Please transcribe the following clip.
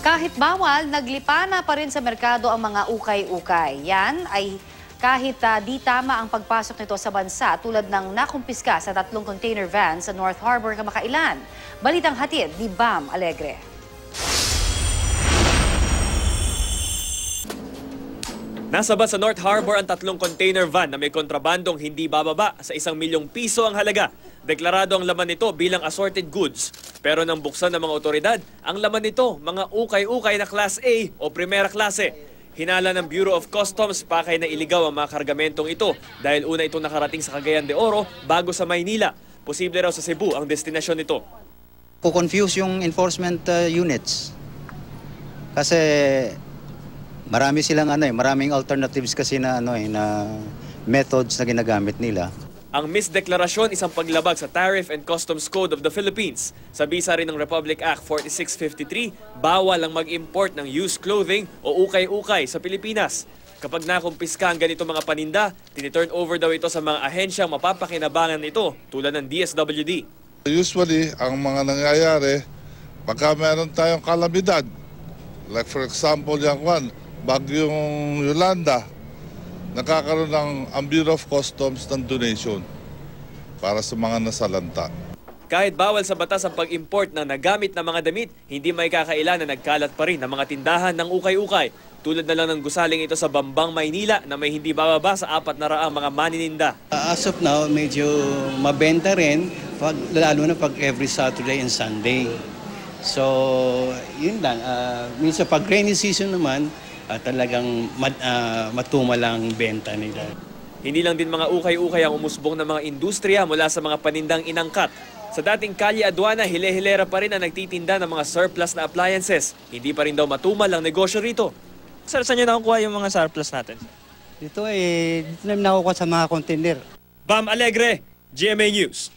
Kahit bawal, naglipana pa rin sa merkado ang mga ukay-ukay. Yan ay kahit di tama ang pagpasok nito sa bansa tulad ng nakumpiska sa 3 container van sa North Harbor kamakailan. Balitang hatid ni Bam Alegre. Nasaba sa North Harbor ang 3 container van na may kontrabandong hindi bababa sa 1 milyong piso ang halaga. Deklarado ang laman nito bilang assorted goods. Pero nang buksan ng mga otoridad, ang laman nito, mga ukay-ukay na Class A o Primera Klase. Hinala ng Bureau of Customs pakay na iligaw ang mga kargamentong ito dahil una itong nakarating sa Cagayan de Oro bago sa Maynila. Posible raw sa Cebu ang destinasyon nito. Confuse yung enforcement units. Kasi maraming alternatives kasi na methods na ginagamit nila. Ang misdeklarasyon isang paglabag sa Tariff and Customs Code of the Philippines. Sa bisa rin ng Republic Act 4653, bawal ang mag-import ng used clothing o ukay-ukay sa Pilipinas. Kapag nakumpiska ang ganito mga paninda, tiniturn over daw ito sa mga ahensyang mapapakinabangan nito tulad ng DSWD. Usually, ang mga nangyayari, pagka meron tayong kalamidad, like for example, bagyong Yolanda, nakakaroon ang Bureau of Customs ng donation para sa mga nasalanta. Kahit bawal sa batas ang pag-import ng nagamit na mga damit, hindi may kakailan na nagkalat pa rin ang mga tindahan ng ukay-ukay. Tulad na lang ng gusaling ito sa Bambang, Maynila na may hindi bababa sa 400 mga manininda. As of now, medyo mabenta rin, lalo na pag every Saturday and Sunday. So, yun lang. Minsan pag rainy season naman, talagang matumalang benta nila. Hindi lang din mga ukay-ukay ang umusbong ng mga industriya mula sa mga panindang inangkat. Sa dating kalye aduana, hile-hilera pa rin ang nagtitinda ng mga surplus na appliances. Hindi pa rin daw matumal ang negosyo rito. Sir, saan nyo nakukuha yung mga surplus natin? Dito namin nakukuha sa mga container. Bam Alegre, GMA News.